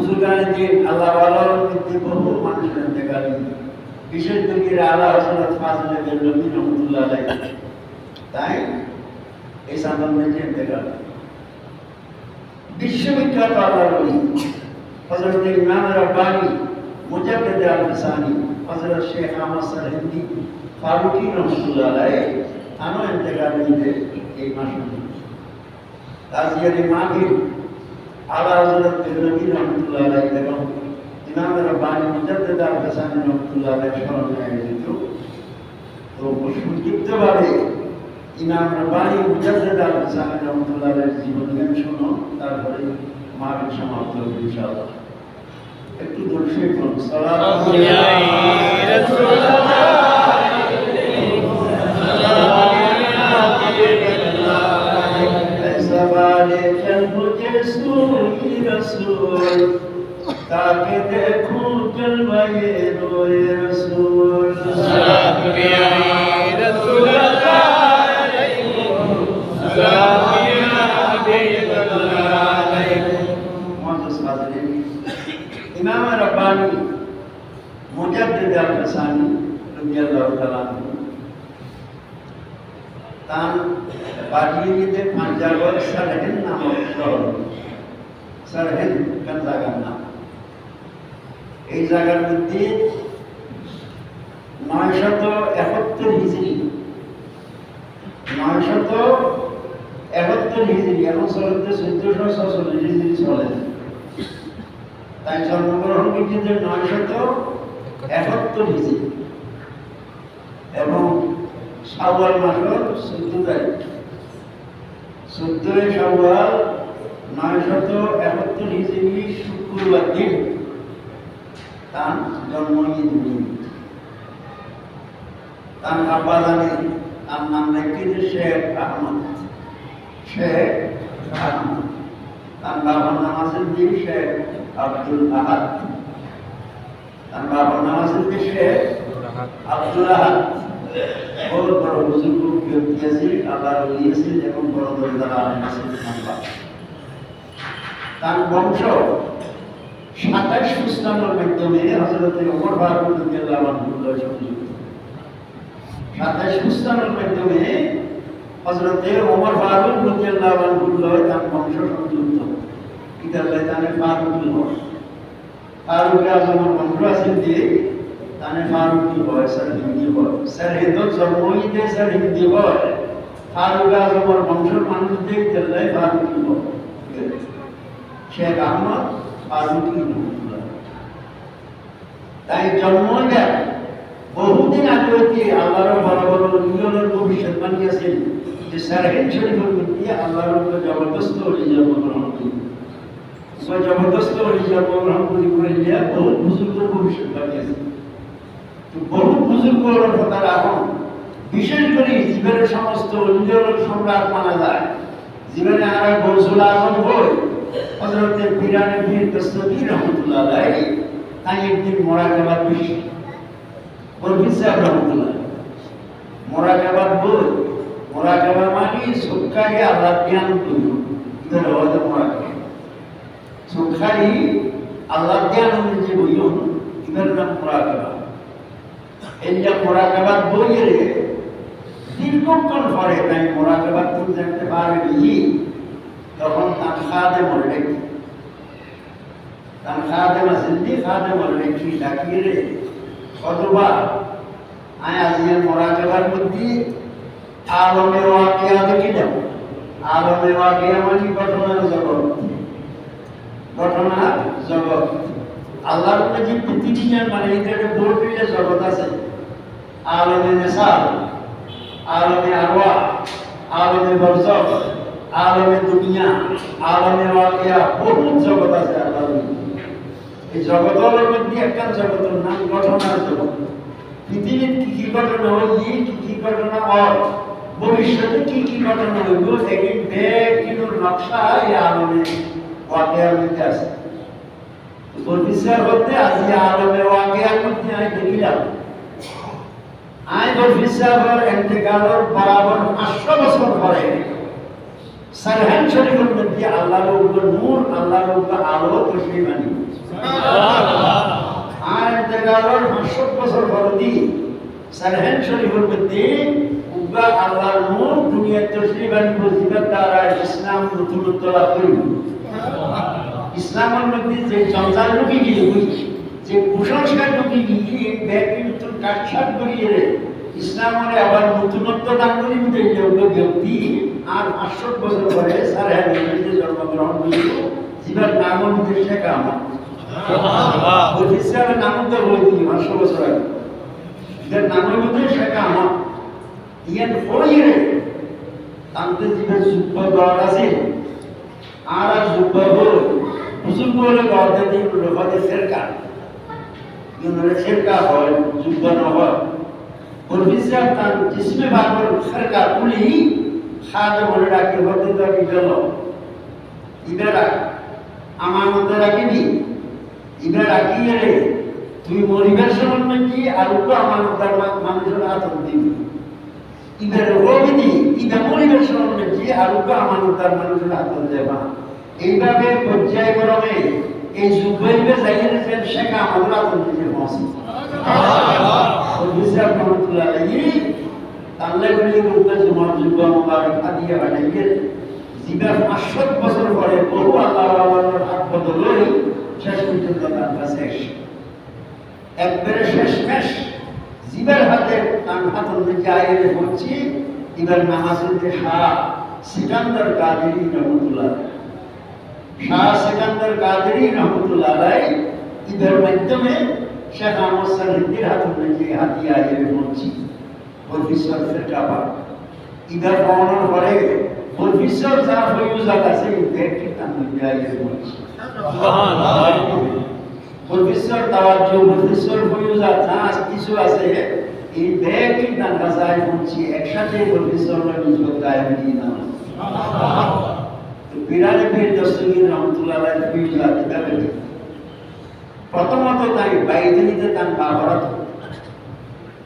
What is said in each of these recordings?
বুজুর্গানে দিন আল্লাহ ওয়ালার মধ্যে বহু মানুষের ইন্তেকাল, বিশেষ করে আলা হযরত ফাজিল বেরলভী রহমাতুল্লাহ আলাইহি, তাই এই সাধারণের যে ইন্তেকাল। বিশ্ববিখ্যাত আল্লাহর ওলি হযরত ইমাম রব্বানী মুজাদ্দিদ আল-ফিসানি হযরত শেখ আহমদ সারহিন্দি ফারুকি রহমাতুল্লাহ আলাইহি আনো ইন্তেকাল হইতে এই মাসে তাজিয়ার মাহফিল আলা হযরত বেরলভী রহমাতুল্লাহ আলাইহি এবং ইমাম রব্বানী মুজাদ্দিদ আল-ফিসানি রহমাতুল্লাহ আলাইহি স্মরণে আয়োজিত। তো সংক্ষিপ্তভাবে ইমাম রব্বানী মুজাদ্দিদ আল-ফিসানি রহমাতুল্লাহ আলাইহির জীবনী শোনো, তারপরে মাহফিল সমাপ্ত হবে ইনশাআল্লাহ। একটু দরুদ শরীফ পড়ুন। সাল্লাল্লাহু আলাইহি রাসূলুল্লাহ रसूल ताकि देखूं जलवाए रोए रसूल सलाम या रसूल अल्लाह अलैकुम सलाम या हबीब अल्लाह अलैकुम। मोहतरम हाज़िरीन, इमाम रब्बानी मुजद्दिद अल-फसानी রাদিয়াল্লাহু তাআলা তার বাড়িতে পাঞ্জাবের সারহেন নামক শহর, সারহেন কোন জায়গার নাম, এই জায়গার মধ্যে 971 হিজরি 971 হিজরি এখন চলতে 1446 হিজরি চলে, তাই জন্মগ্রহণ করেছেন 971 হিজরি এবং শাওয়াল মাসের 14 তারিখ, 14 শাওয়াল 971 হিজরি শুক্রবার দিন তার জন্মদিন। তার আব্বা জানেন তার নাম নাকি শেখ আহমদ, শেখ আহমদ। তার বাবার নাম আছে শেখ আব্দুল আহাদ, তার বাবার নাম আছে শেখ আব্দুল আহাদ। बहुत बड़ा बुजुर्ग व्यक्ति আছে, আল্লাহর ওলি আছে এবং বড় দরজার আলেম আছে। তার বংশ 27 সুস্তানের মাধ্যমে হযরত ওমর ফারুক রাদিয়াল্লাহু আনহু সংযুক্ত। 27 সুস্তানের মাধ্যমে হযরত ওমর ফারুক রাদিয়াল্লাহু আনহু তার বংশ সংযুক্ত। কিতাবে তানে ফারুকুল হয়, ফারুক আজমের বংশ আছে যে তানে ফারুকি হয়, স্যার হিন্দি হয়, স্যার হেদত জন্মইতে স্যার হিন্দি হয়, ফারুক আজমের বংশের মানুষ দেখতে যায় ফারুকি হয়। শেখ আহমদ ফারুকি রহমাতুল্লাহ, তাই জন্মটা বহুদিন আগে হইতে আল্লাহর বড় বড় নিয়মের ভবিষ্যৎবাণী আছেন যে সারহেন শরীফের মধ্যে আল্লাহর জবরদস্ত ওলি জন্মগ্রহণ করি, জবরদস্ত ওলি জন্মগ্রহণ করিয়া বহুত বুজুর্গের ভবিষ্যৎবাণী আছে। বহু বুজুর্গের কথা এখন বিশেষ করে জীবনের সমস্ত অলিদের সম্রাট মানা যায়। জীবনে আর গৌসুল আজম বই হযরত পীরানে পীর দস্তগীর রহমাতুল্লাহ আলাইহি তাই একদিন মোরাকাবাত বেশি বলবির সাহেব রহমাতুল্লাহ মোরাকাবাত বই, মোরাকাবা মানে সুখারি আল্লাহ জ্ঞান করি, এর হলো মোরাকাবা। সুখারি আল্লাহ জ্ঞান যে বইও এর নাম মোরাকাবা। এই যে মোরাকাবাত বইয়ের দীর্ঘক্ষণ পরে তাই মোরাকাবাত তুমি জানতে পারবি তখন তার খাদেম রেখি, তার খাদেম আসেননি, খাদেম রেখি ডাকিয়ে রে কতবার আয় আজিয়ার মোরাকাবার মধ্যে আলমে ওয়াকিয়া দেখি যাব। আলমে ওয়াকিয়া মানে ঘটনার জগৎ, ঘটনার জগৎ। আল্লাহর যে পৃথিবীর মানে এটাকে বোর্ড দিলে জগৎ আছে, আলমে নেশাল, আলমে আরওয়াহ, আলমে বরজখ, আলমে দুনিয়া, আলমে ওয়াকিয়া, বহু জগৎ আছে আল্লাহর। এই জগতের মধ্যে একটা জগতের নাম ঘটনার জগৎ। পৃথিবীর কি কি ঘটনা হইবে, কি কি ঘটনা হয়, ভবিষ্যতে কি কি ঘটনা হইব, এগুলি বেকিনুর নকশা এই আলমে ওয়াকিয়ার মধ্যে আছে। বলবিসার হতে আজি আলমে ওয়াকিয়ার মধ্যে আমি দেখিলাম আই বলবিসার ইন্তেকালের বরাবর 500 বছর পরে সারহান শরীফের মধ্যে আল্লাহর উপর নূর, আল্লাহর উপর আলো তশরিফ আনি আর দেগালোর 500 বছর পরদি সারহান শরীফের মধ্যে উগা আল্লাহর নূর দুনিয়ার তশরিফ আনি বজিবার দ্বারা ইসলাম নতুনত্ব লাভ করিব। ইসলামের মধ্যে যে জঞ্জাল ঢুকি গিয়ে যে কুসংস্কার ঢুকি গিয়ে ব্যক্তি নতুন কাটছাট করিয়ে ইসলামের আবার নতুনত্ব দান করি ব্যক্তি আর 500 বছর পরে সারহান শরীফে জন্মগ্রহণ করিল। যার নাম হচ্ছে শেখ আহমদ। ইসলামের নাম তো বলে দিই 500 বছর আগে। যার নাম হচ্ছে শেখ আহমদ। ইয়ান হইয়ে তান্তে জীবের যুদ্ধ দল আছে আর যুদ্ধ হল বুজুর্গ হলে গড়তে দিন রফাতে ফেরকা ইউনরে ফেরকা হয় যুদ্ধ ন হয় পরবিসাব তার জিসমে বাবর ফেরকা পুলি খাদে বলে রাখি হতে তো গেল ইবেরা আমার মধ্যে রাখিনি ইবেরা রাখিয়ে রে তুই মরিবার সময় নাকি আর উঠো আমার মধ্যে মানুষের আতঙ্ক দিবি ইবের রোগিনী ইবে মরিবার সময় নাকি আর উঠো আমার মধ্যে মানুষের আতঙ্ক দেবা। এইভাবে পর্যায়ক্রমে এই যুগ হইবে যাইয়েছেন শেখ আমাদের আতঙ্ক দিয়ে পৌঁছে তাহলে বলি বলতে তোমার যুগ আমার আদিয়া বানাইয়ে জীবের 500 বছর পরে বহু আল্লাহর হাত বদলই শেষ পর্যন্ত তার কাছে একবারে শেষমেশ জীবের হাতে তার হাত অনুযায়ী আইরে হচ্ছি এবার নামাজের যে শাহ সিকান্দার কাদেরী রহমতুল্লাহ শাহ সিকান্দার কাদেরী রহমতুল্লাহ ঈদের মাধ্যমে শেখ আহমদ সাহেবের হাত অনুযায়ী হাতিয়া আইরে হচ্ছি প্রফেসর ফেরকাবা ঈদের পাওয়ানোর পরে প্রফেসর যা ফয়ুজাত আছে ব্যক্তি তার মধ্যে আইরে হচ্ছি প্রফেসর তাওয়াজ্জু প্রফেসর ফয়ুজাত যা কিছু আছে এই ব্যক্তি তার কাছে আইরে হচ্ছি একসাথে প্রফেসররা নিজের গায়ে দিয়ে না বিরানে পীর দস্তগীর রহমতুল্লাহ আলাইহি ফয়ুজাত এভাবে প্রথমত তাই বাইজনিতে তার বাবারত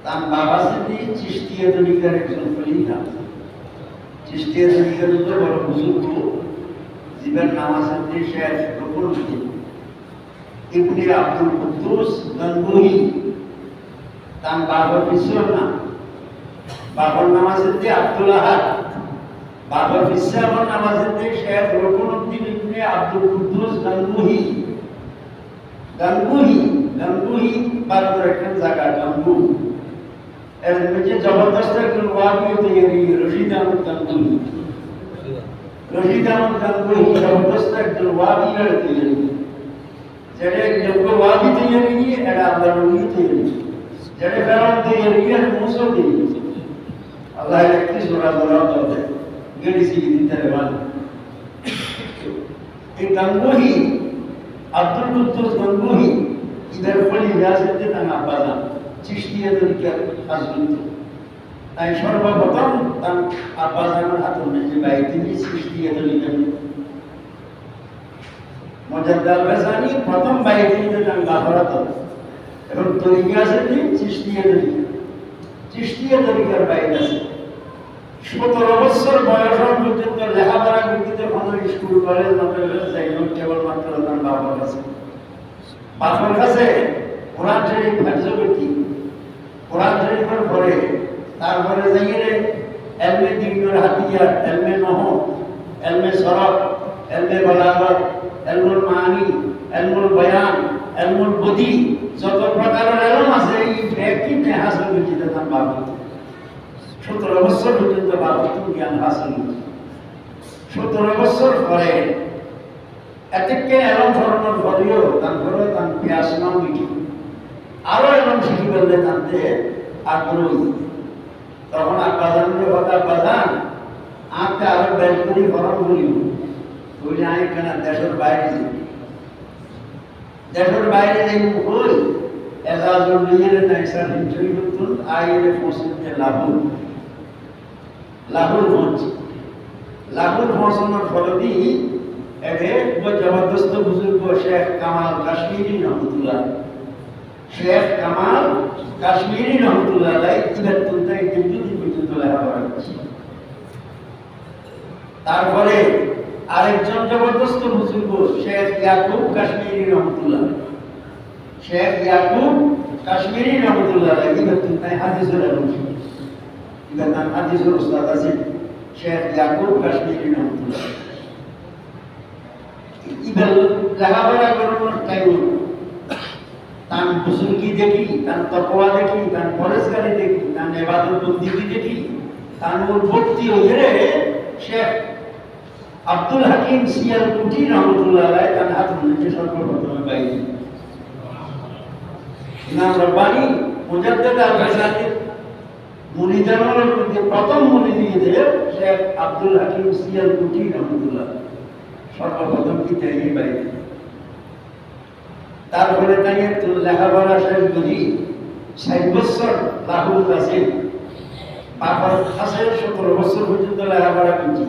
তার বাবা সিদ্ধি চিশতিয়া তরিকার একজন খলিফা চিশতিয়া তরিকার তো বড় বুজুর্গ জীবন নাম আছে শেখ রকুনুদ্দিন ইবনে আব্দুল কুদ্দুস গঙ্গুহি তার বাবার বিশ্বর নাম বাবার নাম আছে আব্দুল আহাদ বাবার বিশ্বের নাম আছে শেখ রকুনুদ্দিন ইবনে আব্দুল কুদ্দুস গঙ্গুহি গঙ্গুহি গঙ্গুহি ভারতের একটা জায়গা গঙ্গু এর মধ্যে জবরদস্ত একজন ওয়াবি তৈরি রশিদ আহমদ গঙ্গুহি রশিদ আহমদ গঙ্গুহি জবরদস্ত একজন ওয়াবি তৈরি যেটা যোগ্য ওয়াবি তৈরি নিয়ে এটা আল্লাহ নবী তৈরি যেটা ফেরাউন তৈরি নিয়ে মুসা তৈরি আল্লাহ একটি সূরা বলা করতে গেড়িছি দিতে রেবান এই গঙ্গুহি আব্দুল কুদ্দুস গঙ্গুহি ইদের ফলি রিয়াসতে তার আব্বাজা চিশতিয়া তরিকার হাজবেন্ড তাই সর্বপ্রথম তার আব্বাজানের হাত অনুযায়ী ভাই তিনি চিশতিয়া তরিকার মুজাদ্দাল বেসানি প্রথম ভাই তিনি তার গাফরাত এবং তরিকা আছে তিনি চিশতিয়া তরিকার ভাই আছে 17 বছর বয়স পর্যন্ত লেখাপড়া করতে কোনো স্কুল কলেজ মাদ্রাসা যাইনি কেবলমাত্র তার বাবার কাছে বাবার কাছে কোরআন শরীফ হাফিজ করতি কোরআন শরীফের পরে তারপরে যাইয়ে এলমে দিনের হাতিয়ার এলমে নহ এলমে সরফ এলমে বালাগত এলমুল মানি এলমুল বয়ান এলমুল বদি যত প্রকারের এলম আছে এই ব্যক্তিতে হাসিল করতে তার বাবা 17 বছর পর্যন্ত বাবা জ্ঞান হাসিল 17 বছর পরে এতকে এলম ধরনের ভরিও তারপরে তার পিয়াস নাম মিটি আরো এলম শিখি বললে তাতে আগ্রহী তখন আব্বাজানের কথা আব্বাজান আপনি আরো বেশ করে ফরম বলিও বলে আমি কেন দেশের বাইরে যাই হই এজাজুল নিজের নাইসার হিঞ্চুরি করতুন আইরে পৌঁছতে লাহুর পৌঁছানোর ফলদি এবে জবরদস্ত বুজুর্গ শেখ কামাল কাশ্মীরি রহমতুল্লাহ তারপরে আরেকজন জবরদস্ত বুজুর্গ শেখ ইয়াকুব কাশ্মীরি রহমতুল্লাহ, শেখ ইয়াকুব কাশ্মীরি রহমতুল্লাহ এবার তাই হাদিসের আলোচনা, এবার তার হাদিসের উস্তাদ আছে শেখ ইয়াকুব কাশ্মীরি রহমতুল্লাহ। এবার লেখাপড়া করানোর টাইম তার বুজুর্গি দেখি, তার তকওয়া দেখি, তার পরেশগারি দেখি, তার ইবাদত বন্দেগি দেখি, তার ভক্তি হয়ে শেখ আব্দুল হাকিম সিয়ালকুটি রহমতুল্লাহ আলাইহি তার হাত মধ্যে সর্বপ্রথমে পাইনি। ইমাম রব্বানি মুজাদ্দিদ আল-গাযযালির মুরিদানের মধ্যে প্রথম মুরিদ শেখ আব্দুল হাকিম সিয়ালকুটি রহমতুল্লাহ সর্বপ্রথম কিতাবই পাইনি। তারপরে তাই একটু লেখাপড়া শেষ করি ৬০ বছর লাহুল আছে, বাবার কাছে ১৭ বছর পর্যন্ত লেখাপড়া করছি।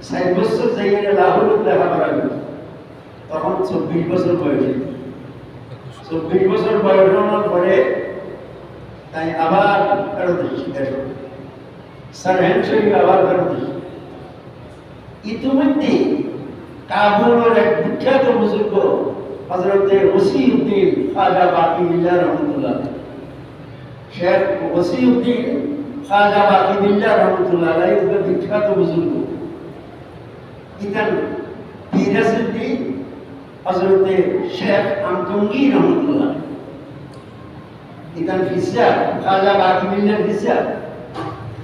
৬০ বছর যাইয়ে লাহুল লেখাপড়া করছি, তখন ২৪ বছর বয়সে। ২৪ বছর বয়স হওয়ার পরে তাই আবার ফেরত শিখেছে, সারহেন শরীফ আবার ফেরত। ইতিমধ্যে কাবুলের এক বিখ্যাত বুজুর্গ হযরতে ওসিউদ্দিন খাজা বাকি বিল্লাহ রহমতুল্লাহ, শেখ ওসিউদ্দিন খাজা বাকি বিল্লাহ রহমতুল্লাহ আলাইহি বিখ্যাত বুজুর্গ। ইতান পীরসিদ্দিন হযরতে শেখ আমতঙ্গি রহমতুল্লাহ, ইতান ফিসা খাজা বাকি বিল্লাহ ফিসা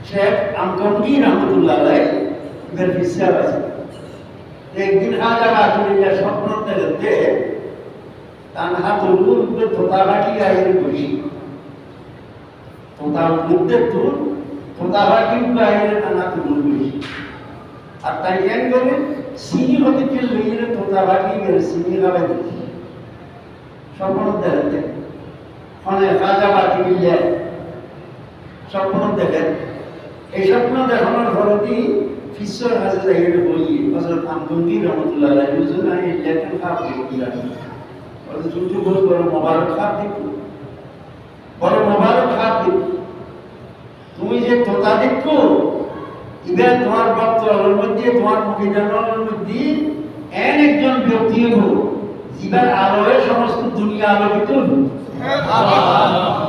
শেখ আমতঙ্গি রহমতুল্লাহ আলাইহি এর ফিসা আছে। একদিন খাজা বাকি বিল্লাহ স্বপ্ন দেখতে তার হাত উল্লুর তোতা বাকি আইরে বসি, তোতা উল্লুতে তুল তোতা বাকি আইরে তার হাত উল্লুর বসি। আর তাই কেন করে সিনি হতে কে লইলে তোতা বাকি গেলে সিনি খাবে দেখি স্বপ্ন দেখতে ফলে খাজা বাকি বিল্লাহ স্বপ্ন দেখেন। এই স্বপ্ন দেখানোর ফলতি ফিসর কাছে যাইয়ে বলি হযরত আমতঙ্গি রহমতুল্লাহ আলাইহি হুজুর আমি লেখেন খাপ দিই ছোটো বড় মোবারক খাপ দিব, বড় মোবারক খাপ দিব। তুমি যে তোতা দেখো এবার তোমার বক্তব্যের মধ্যে তোমার মুখিদানের মধ্যে এন একজন ব্যক্তি হবো জীবের আলোয় সমস্ত দুনিয়া আলোকিত হবো,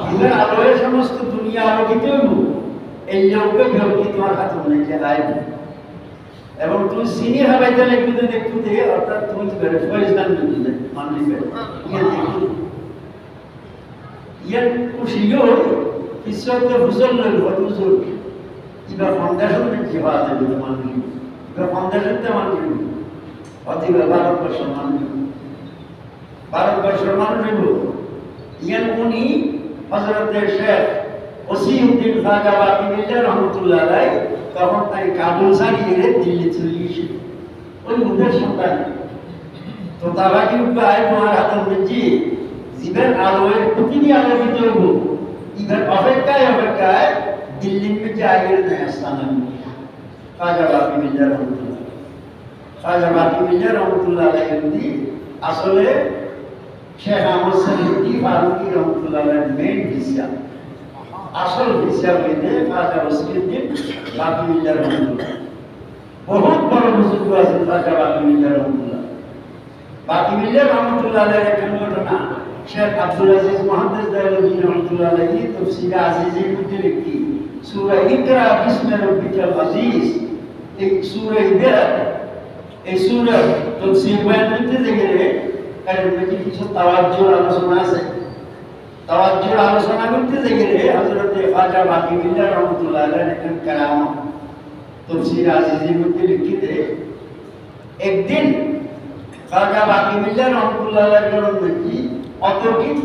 জীবের আলোয় সমস্ত দুনিয়া আলোকিত হবো। এই যোগ্য ব্যক্তি তোমার হাতে মনে আইব এবং তুমি সিনি হাবাইতে লিখতে দেখতে অর্থাৎ তুমি বেড়ে ফয়জদান দিতে মানলিবে ইয়ার খুশিও ঈশ্বরকে হুজুর লইল হুজুর ইবা ফাউন্ডেশন কি হওয়া যাবে মানলি, ইবা ফাউন্ডেশনটা মানলি অতিবা ভারতবর্ষ মানলি, ভারতবর্ষের মানুষ ইয়ান উনি হযরতে শেখ ওসিউদ্দিন খাজা বাকি বিল্লাহ রহমতুল্লাহ আলাইহি তখন তাই কাবুল ছাড়িয়ে দিল্লি চলে গেছে। ওই মুখের সন্তান তো তারা কি উপায় তোমার হাতের মধ্যে জীবের আলোয় প্রতিটি আলোকিত হইব। ইবার অপেক্ষায় অপেক্ষায় দিল্লির মধ্যে আগের নেয় স্থান খাজা বাকি বিল্লাহ রহমতুল্লাহ, খাজা বাকি বিল্লাহ রহমতুল্লাহ আলাইহি আসলে শেখ আহমদ শরীফ ফারুকি রহমতুল্লাহ আলাইহির মেইন ভিসা, আসল ভিসা হইতে খাজা ওসিউদ্দিন বাকি বিল্লাহ রহমতুল্লাহ। বহুত বড় বুজুর্গ আছেন খাজা বাকি বিল্লাহ রহমতুল্লাহ। বাকি বিল্লাহ রহমতুল্লাহ আলাইহির একখান ঘটনা শেখ আব্দুল আজিজ মুহাদ্দিস দেওবন্দি রহমতুল্লাহ আলাইহি তাফসীর আজিজের মধ্যে লিখি সূরা ইকরা বিসমি রাব্বিকাল আজিজ, এই সূরা ইকরা এই সূরা তাফসীর বয়ান করতে গেলে এর মধ্যে কিছু তাওয়াজ্জুর আলোচনা আছে। তাওয়াজ্জুর আলোচনা করতে গেলে হযরতে খাজা বাকি বিল্লাহ রহমতুল্লাহ আলাইহির একখান কালাম তাফসীর আজিজের মধ্যে লিখিতে একদিন খাজা বাকি বিল্লাহ রহমতুল্লাহ আলাইহির মধ্যে অতর্কিত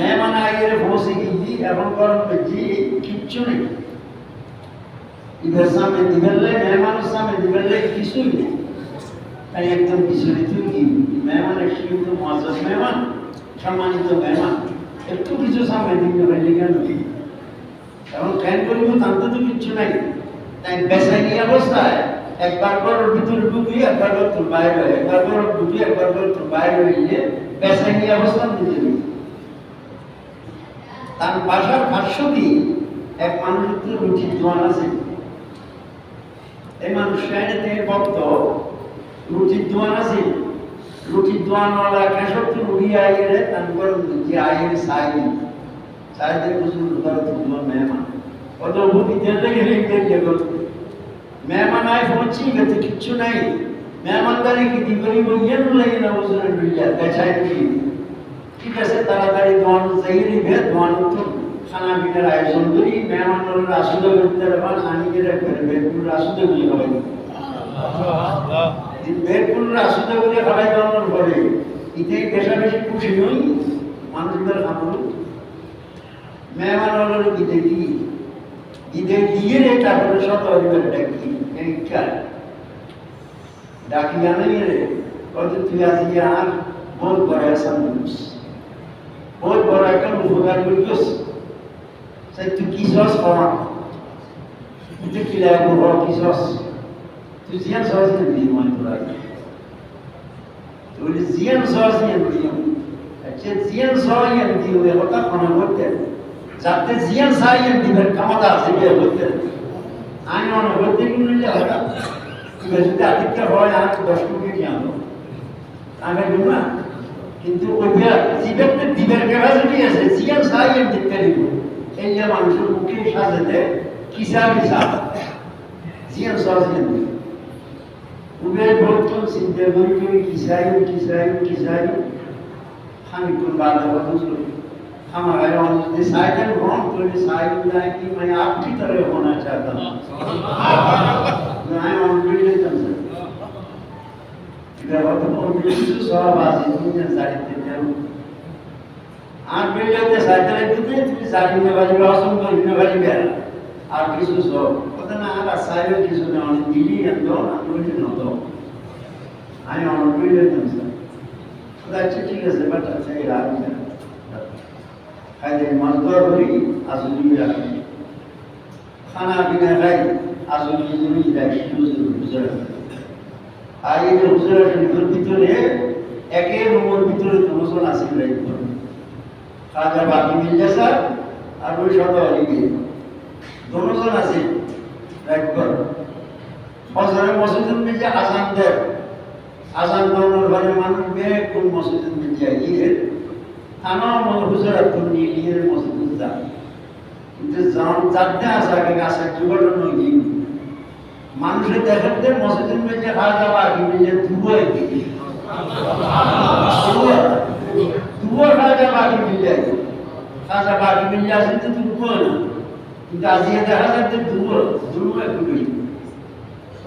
মেহমান আইয়ে বসে গিয়ে এখন করেন যে কিচ্ছু নেই, ইদের সামনে দিবেলে মেহমানের সামনে দিবেলে কিছুই নেই, তাই একদম পিছনে তুই কি মেহমানের সীমিত মহাজাজ মেহমান সম্মানিত মেহমান একটু কিছু সামনে দিতে পারলে কেন এখন কেন করিব তাতে তো কিচ্ছু নাই। তাই বেসাইনি অবস্থায় একবার ঘরের ভিতরে ঢুকি একবার ঘর তোর বাইরে হয়, একবার ঘর ঢুকি একবার ঘর তোর বাইরে হইলে বেসাইনি অবস্থান দিতে তার বাসার ভাষ্য দিয়ে এক মানুষ তো রুচির দোয়ান আছে, এই মানুষটা এনে ভক্ত রুচির দোয়ান আছে, রুচির দোয়ানওয়ালা কেশব তো রুগী আইয়ে তারপর যে আইয়ে সাইনি সাইদের বুঝুন ভারত মেহমান কত বিদ্যার লেগে লেগে মেহমান আয় পৌঁছি গেছে কিচ্ছু নাই মেহমানদারি কি দিবরি বইয়েন লাগে না বুঝুন বিল্লা বেচাই কি ঠিক আছে তাড়াতাড়ি দোয়ান জাহিরি ভেদ দোয়ান তো খানা পিনার আয়োজন করি মেহমানরা আসুদা করতে পারবেন আনিকেরা করে বেদপুর আসুদা গুলি খাওয়াই বেদপুর আসুদা গুলি খাওয়াই দেওয়ার পরে ইতেই বেশা বেশি খুশি নই মানুষদের খাবো মেহমানরা ঈদে দিয়ে এটা করে শত ডাকি এইটা ডাকি আনে রে কত তুই আজকে আর বহুত বড় আসাম বহুত বড় একটা উপকার করিস সেই তুই কি সস খাওয়া তুই কি লাগবো বড় কি সস তুই জিয়ান সস দিবি মানে তোরা তুই জিয়ান সস দিবি আচ্ছা জিয়ান সস দিবি ওই কথা কোন করতে যাতে জিয়ান সাইয়ের দিবেন কামাতা আছে বিয়ে করতে আমি মনে করতে নিলে হবে যদি আদিত্য হয় আর 10 কোটি কি আনবো আমি বলবো না কিন্তু ওই জীবের দিবের ক্যাপাসিটি আছে জিয়ান সাইয়ের দিতে দিব এই যে মানুষের মুখে সাজাতে কিসা জিয়ান সাইয়ের দিব উবের বর্তন চিন্তা করি কিসাই আমি কোন বাধা বুঝলো हमारे डिसाइडर रॉन्ग तो डिसाइड हुआ है कि मैं आपकी तरह होना चाहता हूँ मैं ऑन रिलेशन से इधर तो ऑन रिलेशन से सब आजी दुनिया सारी चीजें आप बिल्डर के साथ चले तो सारी में वाली लॉसन को इतने वाली बेरा आप किसी सो पता ना आप साइड किसी ने ऑन दिल्ली अंदर अंदर न तो आई ऑन रिलेशन से तो अच्छी चीज़ है बट अच्छा ही रात में খাইলে মজদুর করি আসলি রাখি খানা পিনা খাই আসলি জমি রাখি হুজুর আর এই যে হুজুরের ভিতরে একে রুমের ভিতরে দুজন আছে রাখি খাজা বাকি মিল স্যার আর ওই সব অলিগে দুজন আছে রাখবো ফজরের মসজিদের মধ্যে আজান দেয় আজান দেওয়ার পরে মানুষ বেকুল মসজিদের মধ্যে গিয়ে আমার মনে হুজুরা তুমি নিয়ে মসজিদ যা কিন্তু যাতে আসাকে আসা জীবন নই মানুষের দেখতে মসজিদের মধ্যে খাজা বাকি মিলে দুয়াই দিকে দুয়া খাজা বাকি মিলে খাজা বাকি মিলে আসে তো দুয়া না কিন্তু আজকে দেখা যাচ্ছে দুয়া কুড়ি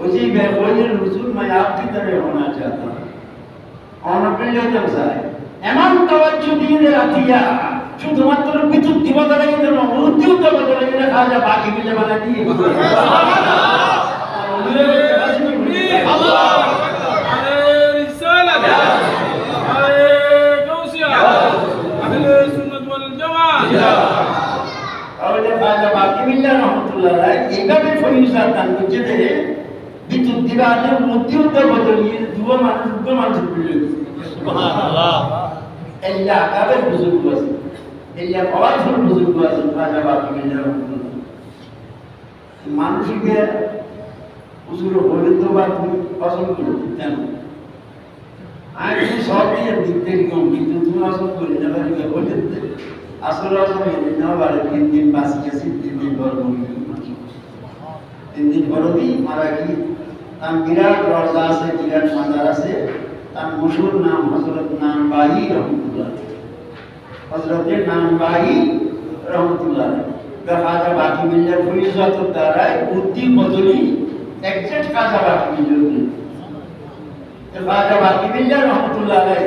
ওই যে বেগোয়ের হুজুর मैं आपकी तरह होना चाहता हूँ और अपने जब सारे এমন তাওয়াজ্জু দিয়ে রাখিয়া শুধুমাত্র বিদ্যুৎ দিবতা লাগে না উদ্যোগ দেবতা লাগে না খাজা বাকি মিলে বানা দিয়ে আল্লাহ আরে রিসালাত আরে গাউসিয়া আহলে সুন্নাত ওয়াল জামাত তাহলে খাজা বাকি মিলে রহমাতুল্লাহ আলাইহি এইভাবে ফয়সাল দান করতে বিদ্যুৎ দিবাতে উদ্যোগ দেবতা নিয়ে দুটো মানুষ বিলে সুবহানাল্লাহ এল্লা কাবের বুজুর্গ আছে এল্লা পাওয়ারফুল বুজুর্গ আছে খাজা বাকি মিলে মানুষকে হুজুর বলে তো বা তুমি পছন্দ করতে জানো আমি সব দিয়ে দিতে কম কিন্তু তুমি আসল করে না বাড়ি বলে আসলে আসলে না বাড়ি 3 দিন বাসি আছে 3 দিন পর বলি 3 দিন পর দি মারা গিয়ে তার বিরাট রওজা আছে বিরাট মাজার আছে তার মশহুর নাম হযরত নামবাহি রহমাতুল্লাহ হযরতের নামবাহি রহমাতুল্লাহ খাজা বাকি মিল্লার ফয়সাতের দ্বারা বুদ্ধি বদলি এক্সাক্ট খাজা বাকি মিল্লার খাজা বাকি মিল্লার রহমাতুল্লাহ আলাইহি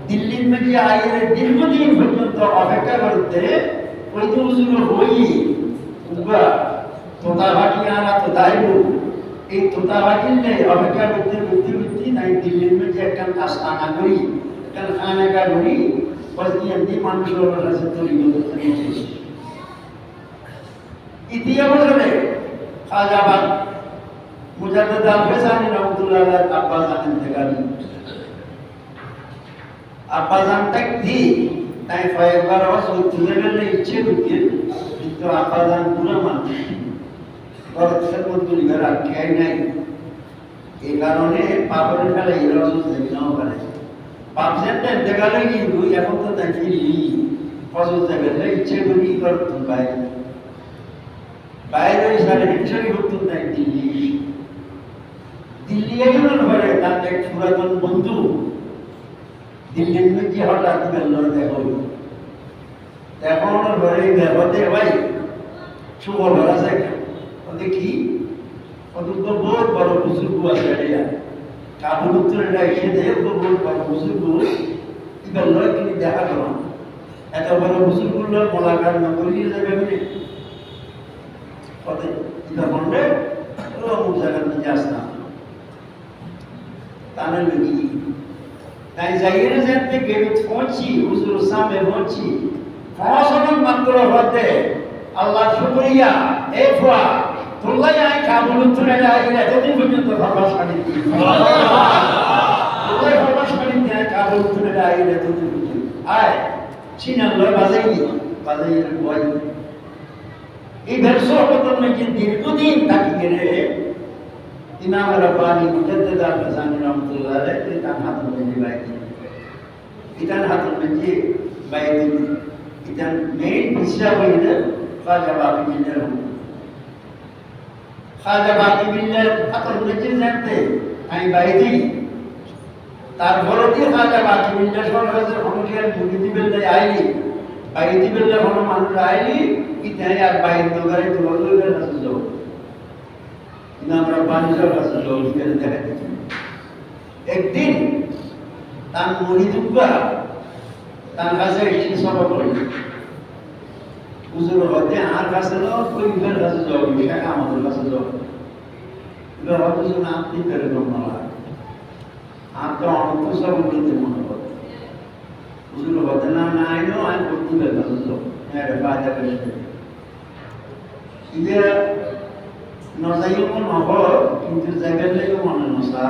দিল্লির মধ্যে আইয়ে দীর্ঘদিন পর্যন্ত অপেক্ষা করতে ওই তো হুজুর হই উবা তোতা বাকি আনা তো দাইবু এই তোতা বাকিলে অপেক্ষা করতে বুদ্ধি নাই দিল্লির মধ্যে একটা আস্তানা করি একটা খানাকা করি বসনি এমনি মানুষের কাছে তৈরি করতে ইতিহাসে খাজা বাগ মুজাদ্দিদ আল-ফেসানি রহমাতুল্লাহ আলাইহি আব্বাস ইন্তেকাল আব্বাস তক থी তাই কয়েকবার অবশ্য তুলে গেলে ইচ্ছে ঢুকে কিন্তু আপাদান পুরো মানুষ গরতের মধ্যে লিভার আটকে নাই। এই কারণে পাপড়ের ফেলে এরা নাও পারে পাপ সেটা দেখালে কিন্তু এখন তো দেখি অযোধ্যা গেলে ইচ্ছে করি করতুন বাইরে বাইরে সাড়ে হিংসারি করতুন তাই দিল্লি এগুলোর ঘরে তার এক পুরাতন বন্ধু দিল্লির মধ্যে হঠাৎ গেল দেখো ওনার ঘরে দেখতে ভাই শুভ ঘর আছে দেখি অন্তত বহুত বড় বুজুর্গ আছে কাবুল উত্তরে এসে দেয় বহুত বড় বুজুর্গ এবার লয় কিন্তু দেখা গেল এত বড় বুজুর্গ লয় মোলাকার না করিয়ে যাবে বলে তখন রে অমুক জায়গার নিচে আসতাম তাহলে নাকি তাই যাইয়ে যেতে গেলে পৌঁছি হুজুর সামনে পৌঁছি পৌঁছানোর মাত্র হতে আল্লাহ শুকরিয়া এ ফুয়া তোলাই আয় কাবুল উত্তরে আইলে এতদিন পর্যন্ত ভাবা শাড়ি তোলাই ভাবা শাড়ি আয় কাবুল উত্তরে আইলে এতদিন পর্যন্ত আয় চিনাল বাজাই বয় এই ব্যবসা কতন নাকি দীর্ঘদিন থাকি গেলে ইমাম রাব্বানি মুজাদ্দিদ আল-হাসানি রাহমাতুল্লাহ আলাইহি তার হাতুন মেজি বাইতি ইতান হাতুন মেজি বাইতি ইতান মেইন বিশরা হইলে খাজা বাকি বিল্লাহ খাজা বাকি বিল্লাহ হাতুন মেজি জানতে আমি বাইতি তারপরে দিয়ে খাজা বাকি বিল্লাহ সরকারের অনুযায়ী মুরিদি বিল্লাহ আইলি বাইতি বিল্লাহ হলো মানুষ আইলি ইতাই আর বাইত নগরে তোললে রাসূল ইমাম রাব্বানি রাহমাতুল্লাহ আলাইহি দেখাচ্ছেন একদিন তার মুরিদুগা তার কাছে এসে সভা করে হুজুর হতে আর কাছে না ওই ইবের কাছে যাও শেখ আমাদের কাছে যাও ইবের হতে শুনে আপনি করে না আর তো অন্ত সব বলতে মনে করে হুজুর হতে না না আইনো আর করতে কাছে যাও হ্যাঁ বাজা করে ইবে নজাইও নহর কিন্তু জায়গার লেগে মনে নসা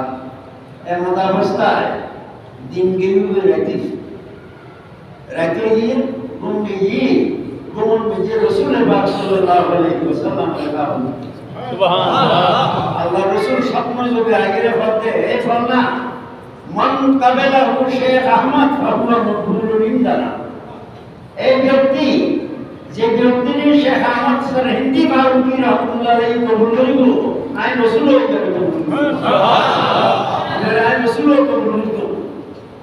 এমন অবস্থায় দিন গেলে রাতে গিয়ে ঘুমন মেজে রসুল পাক সাল্লাল্লাহু আলাইহি ওয়াসাল্লাম লেখা হলো সুবহানাল্লাহ আল্লাহ রসুল স্বপ্ন যোগে আগের পথে এই ফলনা মন কাবেলাহু শেখ আহমদ ফাহুয়া মকবুলুন ইনদানা এই ব্যক্তি যে ব্যক্তির শেখ আহমদ স্যার হিন্দি ফারুকি রহমাতুল্লাহ আলাইহি কবুল করিব আই রসুল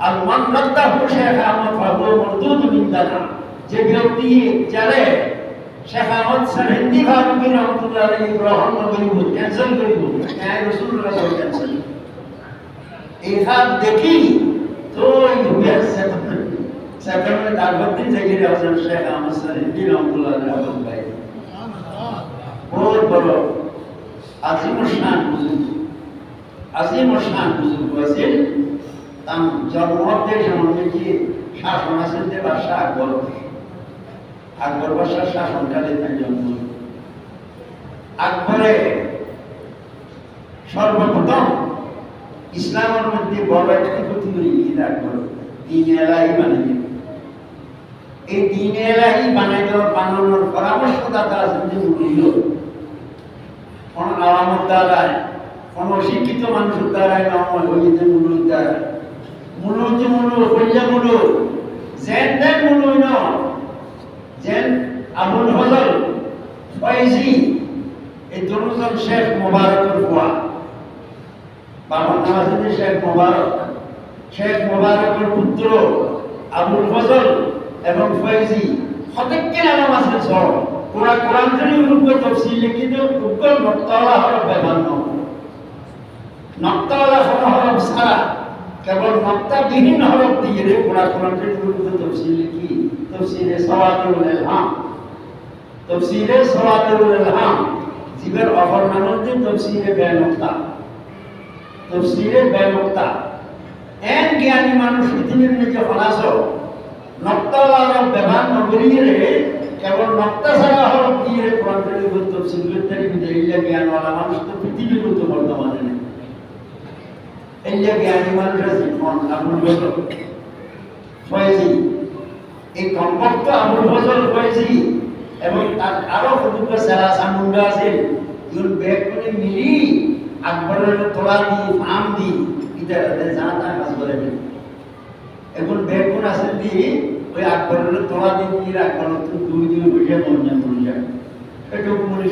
আর মান রাদ্দাহু শেখ আহমদ ফাহুয়া মরদুদুন ইনদানা যে ব্যক্তি যারে শেখ আহমদ স্যার হিন্দি ফারুকি রহমাতুল্লাহ আলাইহি গ্রহণ করিব ক্যান্সেল করিব আই রসুল রাসূল ক্যান্সেল এই হাত দেখি তো এই দুনিয়া সেখানে তারপর দিন থেকে হযরত শেখ আহমদ স্যার হিন্দি রহমাতুল্লাহ আলাইহি ভাই বহুত বড় আজিম শান বুজুর্গ আছেন তার জন্মতে সামনে কি শাসন আছেন যে বাদশাহ আকবর বাদশার শাসনকালে তার জন্ম আকবরে সর্বপ্রথম ইসলামের মধ্যে বড় একটি ক্ষতি করি আকবর দিন এলাহি বানিয়ে এই দিন এলাহি বানানোর পরামর্শদাতা আছেন যে মুরিদ কোন আলামত দ্বারায় কোন শিক্ষিত মানুষের দ্বারায় নয় হইতে মুরিদ দ্বারা যেন আবুল ফজল ফয়জি এই দুজন শেখ মোবারকের ফুয়া বাবার নাম আছে শেখ মোবারকের পুত্র আবুল ফজল এবং ফয়জি প্রত্যেকের নাম আছে সব কোরআন শরীফ রূপে তাফসীর লিখিত উগ্র নক্তাওয়ালা হরফ ব্যবহার নক্তাওয়ালা হরফ ছাড়া কেবল নক্তাবিহীন হরফ দিয়ে কোরআন শরীফ রূপে তাফসীর লিখি তাফসীরে সাওয়াতিউল ইলহাম জিবের অপর নাম হচ্ছে তাফসীরে বেনক্তা এন জ্ঞানী মানুষ পৃথিবীর নিচে ফলাস নক্তাওয়ালা হরফ ব্যবহার নগরিয়ে কেবল নক্তা ছাড়া হরফ দিয়ে কোরআন শরীফ তাফসীর করতে বিদায়িয়া জ্ঞানওয়ালা মানুষ তো পৃথিবীর মতো বর্তমানে নেই এই যে জ্ঞানী মানুষ আছে আবুল ফজল ফয়জি এই কমপক্ত আবুল ফজল ফয়জি এবং তার আরো কতগুলো সেরা সামুন্ডা আছে ইউর ব্যাগ করে মিলি আকবরের তোলা দি ফার্ম দি ইতারে যা তা কাজ করে এখন ব্যাগ কোন আছে দি ওই আকবরের তোলা দি কি আকবর তো দুই দুই বসে মনে মনে এটুকু মনে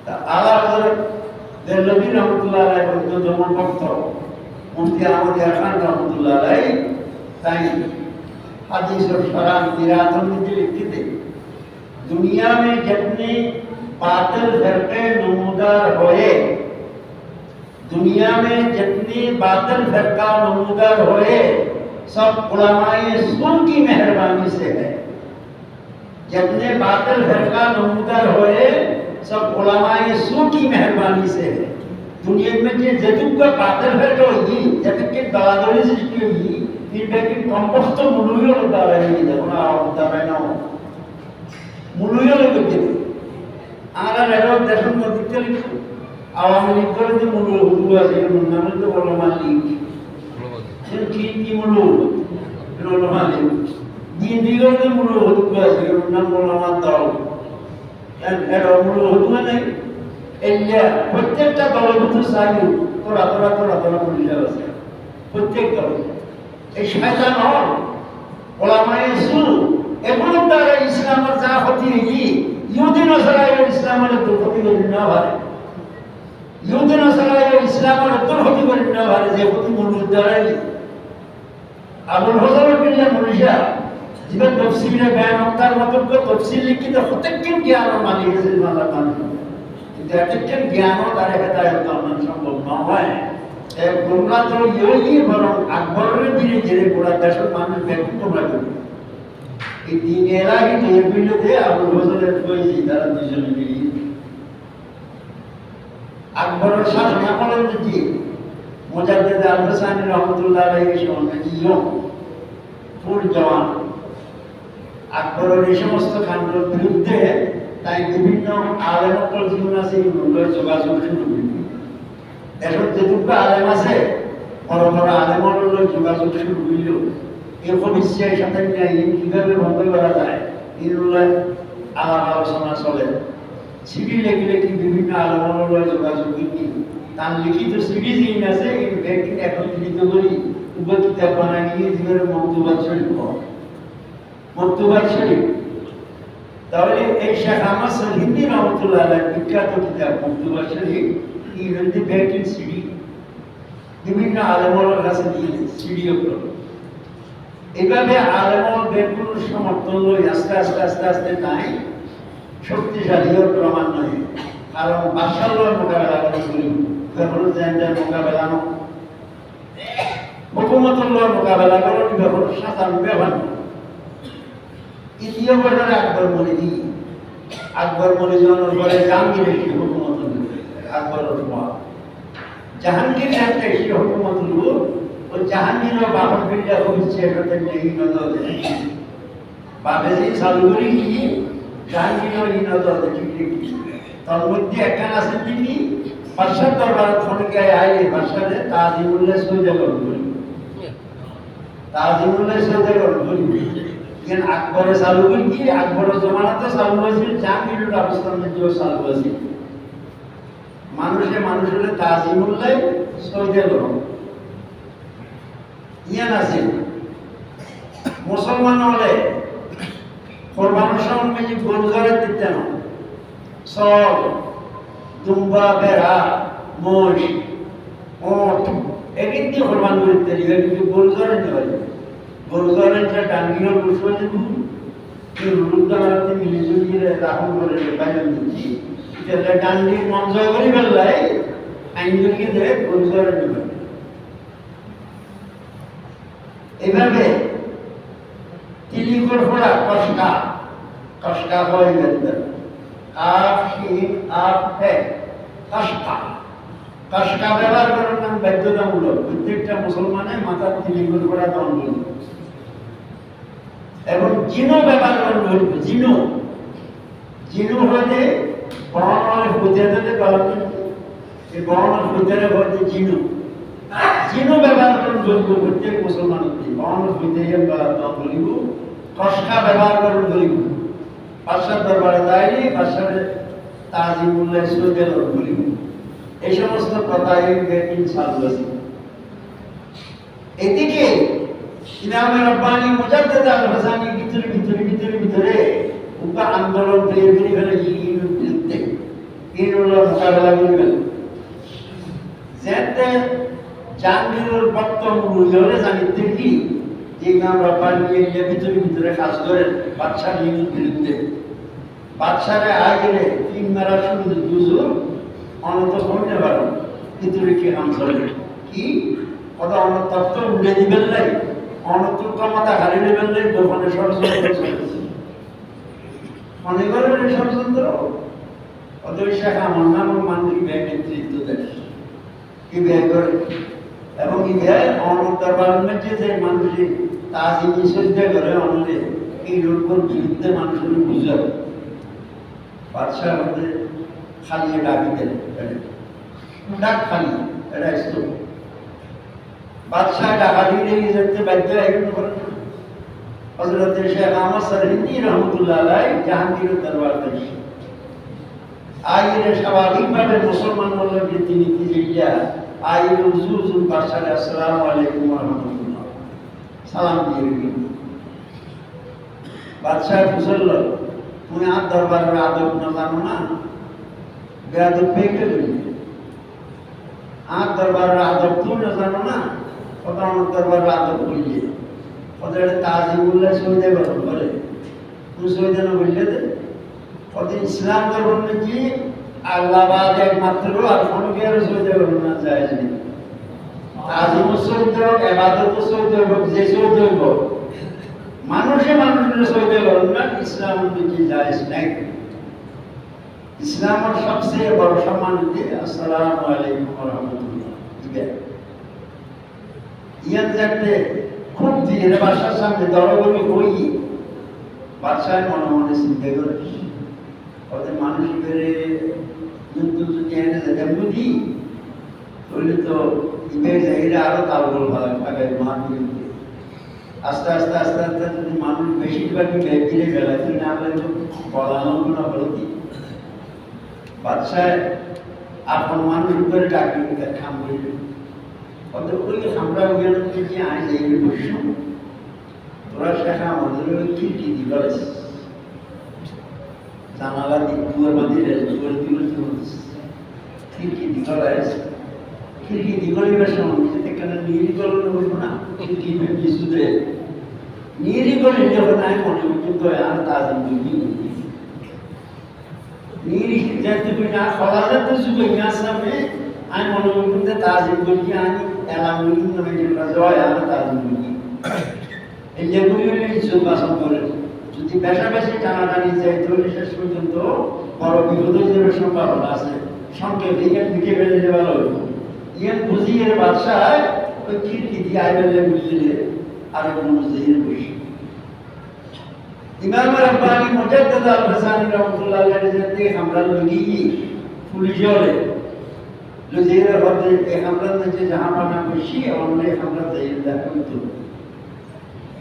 তা আলা হযরত দেলবি রহমাতুল্লাহ আলাইহি এবং জমন ভক্ত মুফতি আহমদ খান রহমাতুল্লাহ আলাইহি তাই हादीस और शराब निरातों में लिखते थे दुनिया में जितने बातिल फिरके नमूदार होए दुनिया में जितने बातिल फिरका नमूदार होए सब उलमाए सू की मेहरबानी से है जितने बातिल फिरका नमूदार होए सब उलमाए सू की मेहरबानी से है दुनिया में जो जदुब का बातिल फिरका होगी जब तक के दलादली सृष्टि होगी feedbacking compost muluyo udara ini देखो udara ना muluyo lebih आरा रेडो देशों में दिखते लिखो आवाम लीग कर दे muluyo हुआ सही नाम तो बोलो माली सिर्फ की muluyo बोलो माली दिन दिगो दे muluyo हुआ सही नाम बोलो माताओ यार रेडो muluyo हुआ नहीं एलिया प्रत्येक टा बोलो बुद्ध सायु थोड़ा थोड़ा थोड़ा थोड़ा muluyo बसे प्रत्येक करो এই শয়তান হল ওলামায়ে সু এগুলো দ্বারা ইসলামের যা ক্ষতি হই ইহুদি নসরায়ে ইসলামের তো ক্ষতি করে না পারে ইহুদি নসরায়ে ইসলামের তো ক্ষতি করে না পারে যে ক্ষতি মূল দ্বারাই আবুল ফজল বিল্লাহ মুরিশা জীবন তফসিলে বয়ান তার মত তফসিল লিখিত প্রত্যেকটি জ্ঞান মানি গেছে আল্লাহ তাআলা কিন্তু প্রত্যেকটি জ্ঞান তার হেদায়েত অন্য সম্ভব নয় এক গোমরা তো ইয়ে বরং আকবরের দিনে জেরে গোড়া দেশের মানুষ ব্যাকুল তোমরা করি এই দিনের আগে যে বিল্লতে আবুল ফজলের কইছি তারা দুজনে মিলি আকবরের শাসন আমলের যে মুজাদ্দিদ আল হোসেন রহমাতুল্লাহ আলাইহি সঙ্গীয় ফুল জওয়ান আকবরের এই সমস্ত কাণ্ডের বিরুদ্ধে তাই বিভিন্ন আলেমকল জীবন আছে এই যোগাযোগ শুরু এখন যেটুকু আলেম আছে বড় বড় আলেমর যোগাযোগ শুরু হইল এরকম ইচ্ছার সাথে নিয়ে কিভাবে বন্ধ করা যায় এগুলো আলাপ আলোচনা চলে সিডি লেখলে কি বিভিন্ন আলেমর যোগাযোগ কি তার লিখিত সিডি যিনি আছে এই ব্যক্তি একত্রিত করি উভয় কিতাব বানায় নিয়ে জীবনের মক্তবাদ শরীফ তাহলে এই শেখ আহমদ সলিহি রহমাতুল্লাহ আলাইহি বিখ্যাত কিতাব মক্তবাদ শরীফ even the back in CD বিভিন্ন আলেমর কাছে দিয়ে সিডি উপর এভাবে আলেমর বেকুল সমর্থন লই আস্তে আস্তে আস্তে আস্তে নাই শক্তিশালী ও ক্রমান্বয়ে কারণ বাদশাহর মোকাবেলা করে ব্যবহার জেন্ডার মোকাবেলা হুকুমতের মোকাবেলা করে ব্যবহার সাধারণ ব্যবহার ইতিহাস বর্ণনা আকবর মনে জন্মের পরে জাহাঙ্গীরের হুকুমত আকবরের পর জাহাঙ্গীর একটা এসে হুকুমত হলো ও জাহাঙ্গীর ও বাবর বিল্লাহ হচ্ছে এটাতে নেই নজর বাবেজি সালুগুরি কি জাহাঙ্গীর ও নজর ঠিক তার মধ্যে একটা আছে তিনি বাদশাহ দরবার ফোনকে আইলে বাদশাহে তাজিমুল্লাহ সৌদাগর বলি তাজিমুল্লাহ সৌদাগর বলি কেন আকবরের সালুগুরি কি আকবরের জমানাতে সালু আছে জাহাঙ্গীরের অবস্থান মধ্যে সালু আছে মানুষের তাজিমুল্লাহ সৌদাগর ইয়ান আছে মুসলমান হলে কোরবানির সময় যে গরু জড়ে দিতে না সব দুম্বা বেড়া মোষ ওট এদিন দিয়ে কোরবান করতে দিবে কিন্তু গরু জড়ে নিতে পারবে গরু জড়ে যে ডাঙ্গির বসে যে রুদ্দানাতে মিলে জুলিয়ে রাখুন করে বাইরে দিচ্ছি এটা ডাঙ্গির মন জয় করি বেলায় আইনজনকে দেবে গরু জড়ে নিতে এভাবে তিলিগুর ফোড়া কষ্টা হয় বেদন আপ শিন আপ হে কষ্টা ব্যবহার করার নাম বাধ্যতামূলক প্রত্যেকটা মুসলমানের মাথার তিলিগুর ফোড়া দণ্ড এবং জিনো ব্যবহার করানো হইবে জিনো হইতে বর্ণের হুদেতে বলা এই বর্ণের হুদেতে হইতে জিনো ব্যবহার করানো ধরিব প্রত্যেক মুসলমানকে মানুষ হইতে ধরিব কষ্টা ব্যবহার করে ধরিব বাদশার দরবারে যায়নি বাদশার তাজিমুল্লাহ সৈয়দের ধরিব এই সমস্ত কথা চালু আছে। এদিকে ইমাম রব্বানি মুজাদ্দিদ আল হাসানি ভিতরে উকা আন্দোলন তৈরি করে ফেলে ইউনিট বিরুদ্ধে ইউনিটের মোকাবেলা করবেন যেতে জাহাঙ্গীরের বক্তব্য হলে জানিতে কি যে ইমাম রব্বানি ভিতরে কাজ করেন বাদশার ইউনিট বিরুদ্ধে বাদশারে আগেরে তিন মারা শুরু দুজোর অনত করতে পারেন ভিতরে কি আন্দোলন কি কথা অনতত্ত্ব উড়ে দিবেন নাই অনত ক্ষমতা হারিয়ে নেবেন নাই গোপনে ষড়যন্ত্র চলতেছে মনে করেন এই ষড়যন্ত্র অদয় শাখা আমার নাম মানুষ ব্যয় নেতৃত্ব দেয় কি ব্যয় করে এবং এই ব্যয় অনত দরবারের মধ্যে যে মানুষের তাজিম শ্রদ্ধা করে অনরে এই লোকের বিরুদ্ধে মানুষের বুঝায় বাদশাহ মধ্যে খালিয়ে ডাকি দেন ডাক খালি এটা স্তূপ বাদশাহ ডাকাতি দিয়ে যেতে বাধ্য এখন করেন হযরত শেখ আহমদ সরহিন্দি রহমতুল্লাহ আলাইহি জাহাঙ্গীরের দরবার থেকে আইরে স্বাভাবিকভাবে মুসলমান হলেন রীতিনীতি যেটা আইরে হুজুর বাদশাহ আসসালামু আলাইকুম ওয়া রাহমাতুল্লাহ সালাম দিয়ে দিলেন বাদশাহ বুঝল তুমি আর দরবারের আদব না জানো না বেয়াদব পেয়ে আর দরবারের আদব তুমি না জানো না কথা আমার দরবারের আদব বললে কথা এটা তাজিমুল্লাহ সৈয়দে গঠন করে তুমি সৈয়দে না বললে দে কথা ইসলাম ধর্ম নাকি আল্লাহবাদ একমাত্র আর কোনো কে আর সৈয়দে গঠন না যায় না তাজিম সৈয়দ এবাদত সৈয়দ যে সৈয়দ হোক মানুষের সৈয়দে গঠন না ইসলাম নাকি যায় নাই ইসলামের সবচেয়ে বড় সম্মান দিয়ে আসসালামু আলাইকুম ওয়া রাহমাতুল্লাহ ইয়ান যাতে খুব দিয়ে বাদশার সামনে দরবারে হই বাদশাহ মনে মনে চিন্তা করে ওদের মানুষ করে কিন্তু যদি এনে যেতে বুঝি তাহলে তো ইমেজ এরা আরো তালগোল ভালো থাকে মানুষ আস্তে আস্তে আস্তে আস্তে যদি মানুষ বেশিরভাগই ব্যক্তিরে গেলে তুই না হলে তো বলানো না বলো কি বাদশাহ আপন মানুষ করে ডাকি খাম বলবে কত ওই আমরা ওই যে আয় যাইবে বসছ তোরা শেখা আমাদের ওই খিড়কি দিল জানালা দিক দুয়ার বাঁধিলে দুয়ার দিল খিড়কি দিল খিড়কি দিগলিবার সময় এখানে নিরিকলন বলবো না খিড়কি কিছুতে নিরিকল যখন আমি মনে কিন্তু আর তাদের নিরিখ যাতে না খোলা যাতে সুযোগ না সামনে আমি মনে করতে তাজিম বলছি আমি এলামুল নামে যেটা জয় আমি তাজিম বলছি এই যেগুলি যোগাসন করে যদি বেশাবেশি টানাটানি যায় তাহলে শেষ পর্যন্ত বড় বিপদ হয়ে সম্ভাবনা আছে সংক্ষেপ এখান থেকে বেড়ে যাওয়া হলো ইয়ান বুঝিয়ে বাদশাহ ওই খিড়কি দিয়ে আইবেলে বুঝিয়ে আরেক মানুষ দিয়ে বসে ইমাম রব্বানি মুজাদ্দিদ আল হাসানি রাহমাতুল্লাহ আলাইহি যেতে আমরা লগি পুলিশ হলে লজিরা হতে এই আমরা যে জাহাপানা খুশি আমরা আমরা যাইয়ে দেখুন তো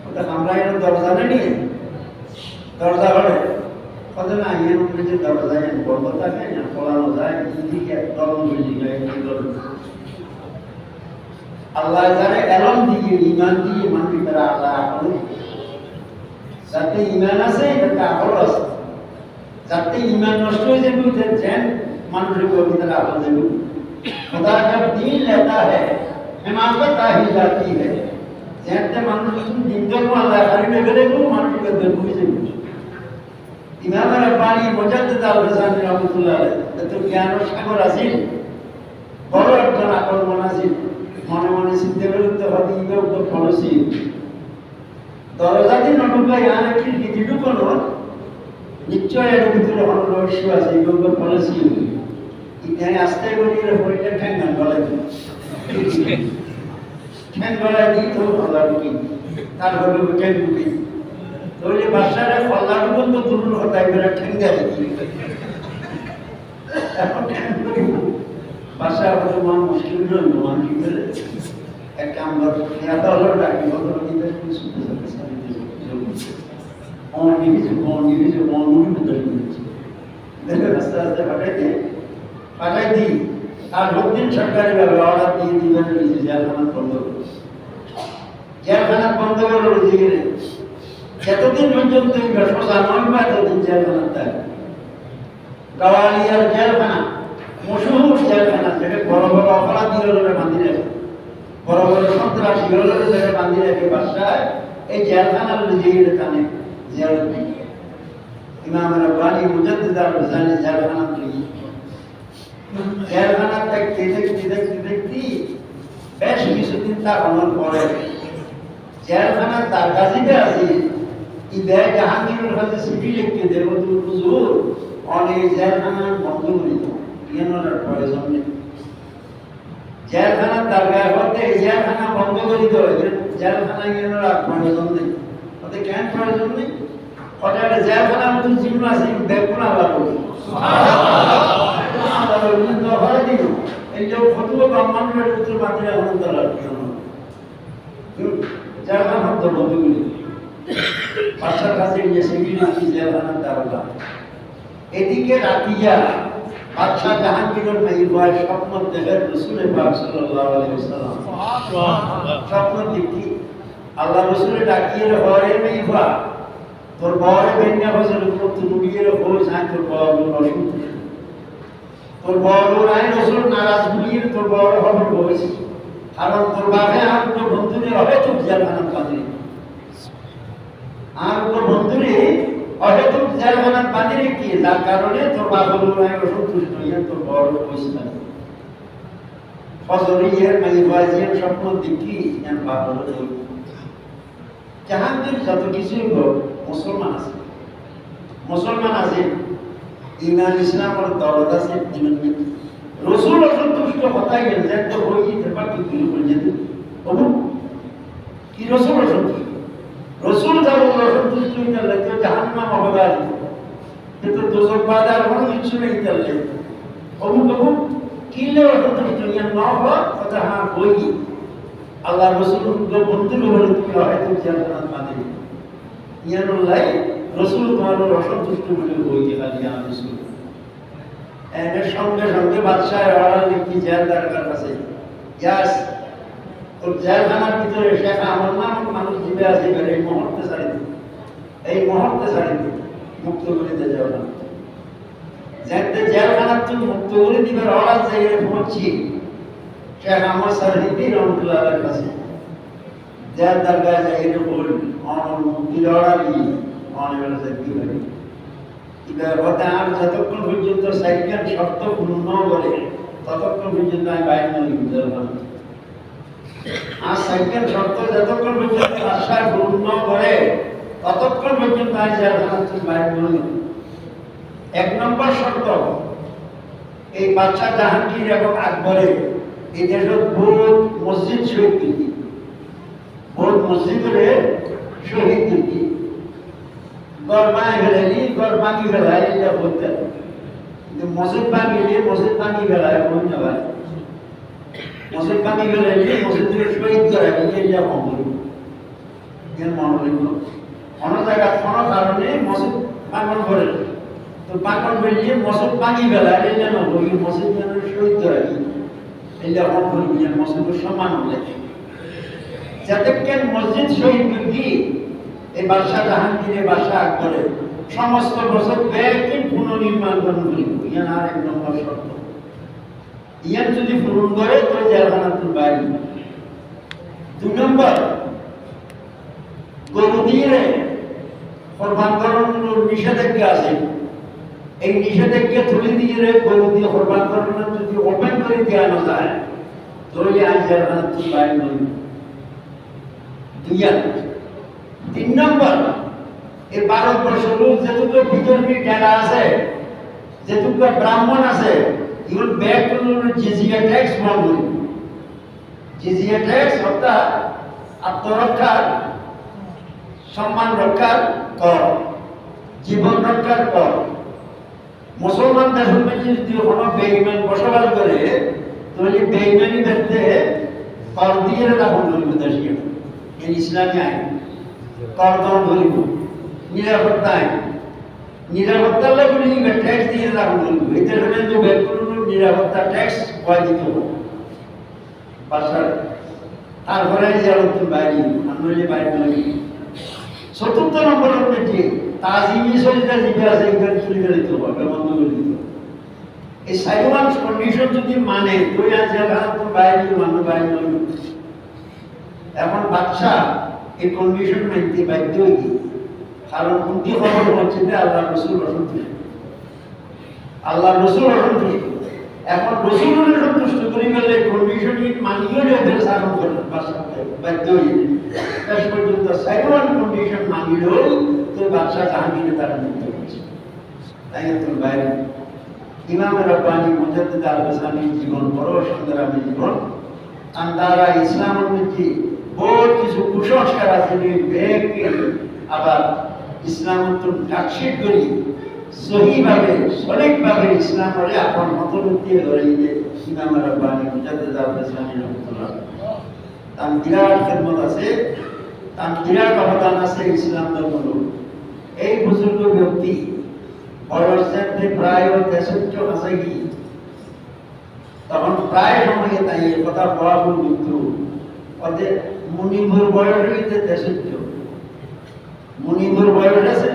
ওটা আমরা এর দরজা নেই দরজা হলে কত না এর উপরে যে দরজা এর বন্ধ থাকে না খোলানো যায় দিকে দরজা বুঝি যায় আল্লাহ জানে এলম দিয়ে ঈমান দিয়ে মানুষ তারা আল্লাহ আপনি যাতে ঈমান আছে যাতে আমল আছে যাতে ঈমান নষ্ট হয়ে যাবে যেন মানুষের ভিতরে আমল যাবে खुदा जब दीन लेता है हिमाकत आ ही जाती है যেতে মানুষ দিন জন্য আল্লাহ কারিমে গেলে কোনো মানুষকে দেখুই যাবে ইমাম রব্বানি মুজাদ্দিদ আল হাসানি রাহমাতুল্লাহ আলাইহি এত জ্ঞান ও সাগর আছে বড় একজন আকর্মণ আছে মনে মনে চিন্তা করতে হবে ইবে উপর পড়ছি দরজা দিয়ে নটুকাই আর কি দিদিটু কোনো নিশ্চয় এর ভিতরে অন্য রহস্য আছে ইবে উপর পড়ছি ইতাই আস্তে করে এর পরিটা ঠ্যাঙ্গা গলায় ঠ্যাং গলায় দিয়ে তো আল্লাহ কি তারপরে উঠে ঢুকি তাহলে বাচ্চারা ফল্লা ঢুকুন তো দূর হতাই করে ঠ্যাঙ্গা দিই এখন ঠ্যাং করি বাচ্চা হয়তো মা মুশকিল নয় মানুষ করে একটা আমরা খেয়াটা হলো ডাকি বদল দিতে কিছু আস্তে আস্তে পাঠাই দিই আর দক্ষিণ সরকারি ভাবে অর্ডার দিয়ে দিবেন জেলখানা বন্ধ করবে জেলখানা বন্ধ করে রয়েছে যতদিন পর্যন্ত সোজা নয় বা এতদিন জেলখানা থাকে গাওয়ালিয়ার জেলখানা মশহুর জেলখানা যেটা বড় বড় অপরাধী হলে বাঁধি রাখে বড় বড় সন্ত্রাসী হলে যেটা বাঁধি রাখে বাসায় এই জেলখানার জিয়ে টানে জেল ইমাম রব্বানি মুজাদ্দিদ আল-বাজালি জেলখানা থেকে জেলখানা দেখতে বেশ কিছুদিন তাকানোর পরে জেলখানা তার কাছে আছে ঈদে জাহাঙ্গীরের কাছে চিঠি লিখতে দেব হুজুর অনেক জেলখানা বন্ধ করে দাও ইয়ানোর প্রয়োজন নেই জেলখানা তার গায়ে হতে জেলখানা বন্ধ করে দেওয়া জেলখানা ইয়ানোর প্রয়োজন নেই ওতে কেন প্রয়োজন নেই ওটা জেলখানা মতো জীবন আছে দেখুন আল্লাহ বলি এই যে ফতুয়া ব্রাহ্মণের উত্তর মাত্রা এখন তারা জেলখানা তো বন্ধ করে বাচ্চার কাছে গিয়ে সেগুলি নাকি জেলখানার দারোগা এদিকে রাতিয়া বাদশা জাহাঙ্গীরের মেয়ে বয় স্বপ্ন দেখেন রসুলের পাক সাল্লাল্লাহু আলাইহি ওয়াসাল্লাম স্বপ্ন দেখি আল্লাহ রসুলে ডাকিয়ে হরে মেয়ে বা তোর বরে বেন্যা বছর তুই মুগিয়ে হয়ে যায় তোর বড় অসুস্থ তোর বড় রায় রসুল নারাজ বুলিয়ে তোর বড় হবে হয়েছে কারণ তোর বাপে আর তোর বন্ধুরে হবে তো জেলখানার কাজে আর তোর বন্ধুরে হয়তো জেলখানার বাঁধে রেখে যার কারণে তোর বাবা রায় অসন্তুষ্ট হইয়া তোর বড় হয়েছে না ফজরিয়ের মাইবাজিয়ার স্বপ্ন দেখি জ্ঞান বাবা জাহাঙ্গীর যত কিছুই হোক মুসলমান আছে ইমান ইসলামের দৌলত আছে রসুল অসন্তুষ্ট হতাই গেল যে তো হই ব্যাপার কি শুরু করে যেত কি রসুল অসন্তুষ্ট রসুল যারা অসন্তুষ্ট হইতে লাগতো জাহান্নাম অবদার কিন্তু দোজক বাজার কোনো কিছু নেই তাহলে কিলে অসন্তুষ্ট ইয়া না হওয়া কথা হ্যাঁ হই আল্লাহ রসুল বন্ধু বলে তুমি হয়তো জান্নাত পাবে ইয়ানুল্লাহ রসুল তোমার অসন্তুষ্ট বলে হইতে খালি রসুল এর সঙ্গে সঙ্গে বাদশাহ অর্ডার লিখি জেলদার কাছে ইয়াস ওর জেলখানার ভিতরে শেখ আমার নাম মানুষ জীবে আছে এই মুহূর্তে ছাড়ি দিই মুক্ত করে দিতে যাও না যাতে জেলখানার তুমি মুক্ত করে দিবার অর্ডার জায়গায় পৌঁছি শেখ আমার সারহিদি রহমতুল্লাহের কাছে জেলদার গায়ে জায়গাটা বলবি মুক্তির অর্ডার নিয়ে অনেক কি হবে আর যতক্ষণ পর্যন্ত সাইকেল শর্ত পূর্ণ করে ততক্ষণ পর্যন্ত আমি বাইরে আর সাইকেল শর্ত যতক্ষণ পর্যন্ত আশায় পূর্ণ করে ততক্ষণ পর্যন্ত আমি বাইরে এক নম্বর শর্ত এই বাদশা জাহাঙ্গীর এবং আকবরে এই দেশের বহুত মসজিদ শহীদ দিদি বহুত মসজিদের শহীদ দিদি গরমায় ফেলেনি গরমাকি ফেলায় এটা বলতে কিন্তু মসজিদ ভাঙি ফেলায় বই না ভাই মসজিদ ভাঙি ফেলাইলে মসজিদের শহীদ করে এটা মঙ্গল এর মনে লিখল কোনো জায়গা কোনো কারণে মসজিদ ভাঙন করে তো ভাঙন বেরিয়ে মসজিদ ভাঙি ফেলায় এটা না বই মসজিদ শহীদ করে এটা মঙ্গল মসজিদের সম্মান হলে যাতে কেন মসজিদ শহীদ কি এই বাদশা জাহাঙ্গীরের বাদশা আকবরে সমস্ত বছর ব্যয়কে পুনর্নির্মাণ করি ইয়ান আর এক নম্বর শর্ত ইয়ান যদি পূরণ করে তো জেলখানাতুল বাইরে 2 নম্বর গরু দিয়ে কোরবান করানোর নিষেধাজ্ঞা আছে এই নিষেধাজ্ঞা তুলে দিয়ে গরু দিয়ে কোরবান করানো যদি ওপেন করে দেওয়ানো যায় তাহলে আজ জেলখানাতুল বাইরে নয় 3 নম্বর এই ভারতবর্ষ লোক যেটুকু বিধর্মী ডেরা আছে যেটুকু ব্রাহ্মণ আছে এগুলো ব্যাক করলে জিজিয়া ট্যাক্স বন্ধ জিজিয়া ট্যাক্স অর্থাৎ আত্মরক্ষার সম্মান রক্ষার কর জীবন রক্ষার কর মুসলমান দেশের মধ্যে যদি কোনো বেঈমান বসবাস করে তাহলে বেঈমানি ব্যক্তি কর দিয়ে তখন ধরিব দেশে এই ইসলামী আইন কর তখন ধরিব নিরাপত্তা আইন নিরাপত্তার লাগবে ট্যাক্স দিয়ে তখন ধরিব এদের হলে যে বেতন নিরাপত্তা ট্যাক্স কয় দিতে হবে বাসার তারপরে যারা তুমি বাইরে আমরা বাইরে নয় চতুর্থ নম্বর হচ্ছে যে তাজিমি সলিতা যেটা আছে এখানে চুরি করে দিতে হবে বন্ধ করে দিতে হবে এই সাইবান কন্ডিশন যদি মানে তুই আজ তুমি বাইরে মানুষ বাইরে নয় এখন বাচ্চা এই কন্ডিশন মানতে বাধ্য হয়ে কারণ উন্তি খবর হচ্ছে যে আল্লাহ রসুল অসন্তুষ্ট আল্লাহ রসুল অসন্তুষ্ট এখন রসুলের সন্তুষ্ট করে গেলে কন্ডিশন মানিয়ে ওদের সাধন করে বাধ্য হয়ে শেষ পর্যন্ত সাইবান কন্ডিশন মানিলেও তোর বাচ্চা জাহাঙ্গীরে তারা মুক্ত করছে তাই তোর বাইরে ইমাম রব্বানি মুজাদ্দিদ আল-বাসানির জীবন বড় সংগ্রামী জীবন আর তারা ইসলামের মধ্যে বহুত কিছু কুসংস্কার আছে ব্যাগকে আবার ইসলামোত্তর কাকশিট করি সহিভাবে সঠিকভাবে ইসলামরে আপন মতবুদ্ধি লড়াইয়ে ইমাম রব্বানি মুজাদ্দিদ আল-বাসানি রহমাতুল্লাহ তার বিরাট খেদমত আছে তার বিরাট অবদান আছে ইসলাম ধর্ম এই বুজুর্গ ব্যক্তি বয়সে প্রায় 63 কাছাকাছি তখন প্রায় সময়ে তাই এ কথা বলা মৃত্যু ওদের মুনিবুর বয়স হইতে 63 মুনিবুর বয়স আছে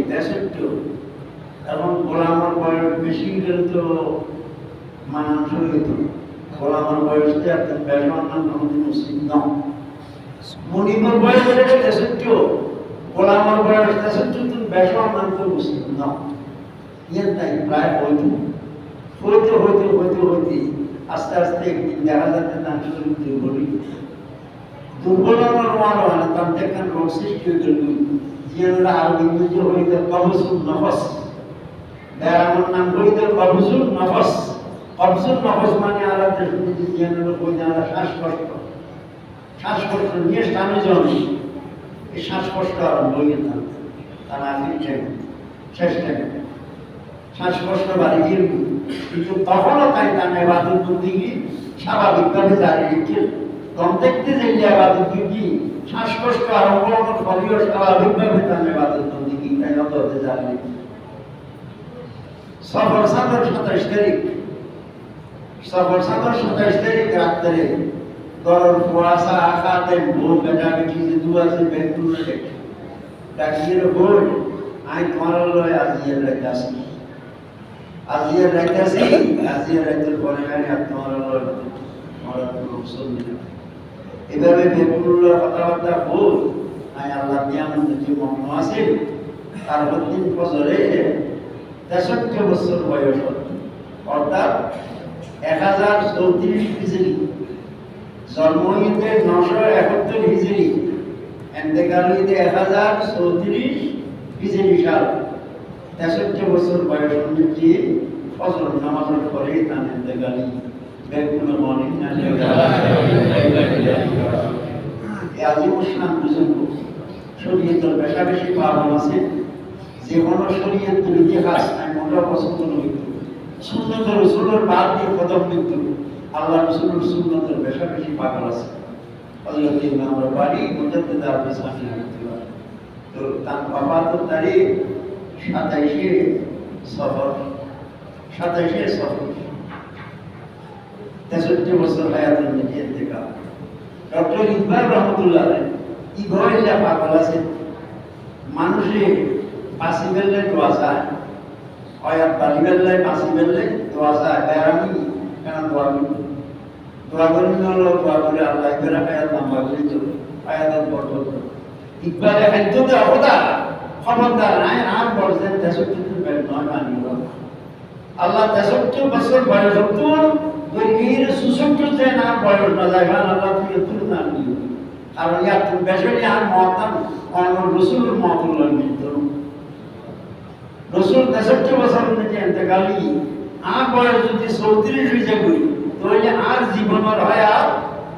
63 এবং গোলামের বয়স বেশি গেলে তো মানানসই হইত গোলামের বয়সে আপনি বেশমান কোনোদিন মুসলিম নন মুনিবুর বয়স হলে 63 গোলামের বয়স 63 তুমি বেশমান তো মুসলিম নন ইয়ে তাই প্রায় হইতে আস্তে আস্তে একদিন দেখা যাচ্ছে তার শরীর দুর্বলতার মানে তার দেখেন রোগ সৃষ্টি হয়ে গেল জিয়ানরা আরো ইংরেজি হইতে কবসুল নফস ব্যায়ামের নাম হইতে কবসুল নফস মানে আলাদা শুনেছি জিয়ানরা হইতে আলাদা শ্বাসকষ্ট নিয়ে স্থানে জন্মে এই শ্বাসকষ্ট আরম্ভ হয়ে থাকবে তার আখির শেষ থাকে শ্বাসকষ্ট বাড়ি গিয়ে কিন্তু তখনও তাই তার ইবাদত বন্দেগী স্বাভাবিকভাবে জারি রেখে দম দেখতে যে ইবাদত কি শ্বাসকষ্ট আরম্ভ হওয়ার ফলেও স্বাভাবিকভাবে তার ইবাদত বন্দেগী তাই নত হতে জারি রেখে সফর সাদর 27 তারিখ রাত্রে গরম কুয়াশা আকাতে বউ বেটা বেটি যে দু আছে বেকুল ডাকিয়ে বল আই তোমার লয় আজিয়ে রাইতাছি আজিয়ে রাইতের পরে আমি তোমার লয় মরা তো রসুল এভাবে বেকুলের কথাবার্তা বল আই আল্লাহ নিয়ামত যে মগ্ন আছে তার দিন বছরে 63 বছর বয়স অর্থাৎ 1034 হিজরি জন্ম হইতে 971 হিজরি এন্তেকাল হইতে 1034 হিজরি সাল 63 বছর বয়স অনুযায়ী ফজর নামাজের পরে তার এন্তেকাল বেকুল মর্নিং আজিমুসলাম বুজুর্গ শরীয়তের বেশা বেশি পালন আছে যে কোনো শরীয়তের ইতিহাস আমি মোটা পছন্দ নই সুন্নত রসুলের বাদ দিয়ে কদম কিন্তু আল্লাহ রসুলের সুন্নতের বেশা বেশি পাগল আছে হযরত ইমাম রব্বানি মুজাদ্দিদ আল-বাসানি রাহমাতুল্লাহ তো তার ওফাতের তারিখ 27 সফর 63 বছর হায়াতের মধ্যে ইন্তেকাল ডক্টর ইকবাল রহমতুল্লাহ ইগোয়েলা পাগল আছে মানুষের পাশি বেললে দোয়া চায় আয়াত পালি বেললে পাশি বেললে দোয়া চায় বেরামি কেন দোয়া করি দোয়া করে আল্লাহ বেরা আয়াত লম্বা করে চলো আয়াতের বরকত ইকবাল খাদ্যতে খবরদার নাই আর বলছেন 63 বেল নয় মানিব আল্লাহ 63 বছর বয়স তোর দুনির সুসংখ্যতে না বয়স না যায় আল্লাহ তুই তুই না দিও আর ইয়া তুমি বেশি আর মতাম আমার রসুলের মতুল্লাহ মৃত্যু রসুল 63 বছর মধ্যে ইন্তেকালি আর বয়স যদি 34 হয়ে যাবে তাহলে আর জীবনের হায়াত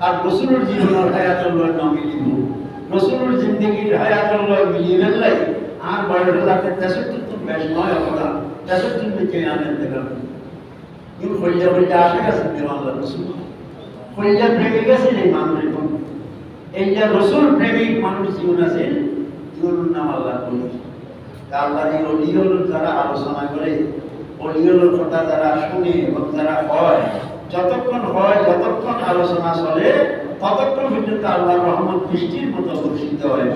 আর রসুলের জীবনের হায়াতের লয় না মিলিব রসুলের জিন্দগির হায়াতের লয় মিলিয়ে গেলে আর বয়স যাতে 63 তো বেশ নয় অবদান 63 মধ্যে আর ইন্তেকাল কিন্তু হইয়া আসে গেছে আল্লাহ রসুল কল্যাণ প্রেমিক আছে এই মানুষ এখন এই যে রসুল প্রেমিক মানুষ জীবন আছে জীবন নাম আল্লাহ কলি আল্লাহর এই অলিয়ল যারা আলোচনা করে অলিয়লের কথা যারা শুনে এবং যারা হয় যতক্ষণ আলোচনা চলে ততক্ষণ পর্যন্ত আল্লাহর রহমত বৃষ্টির মতো বর্ষিত হয়।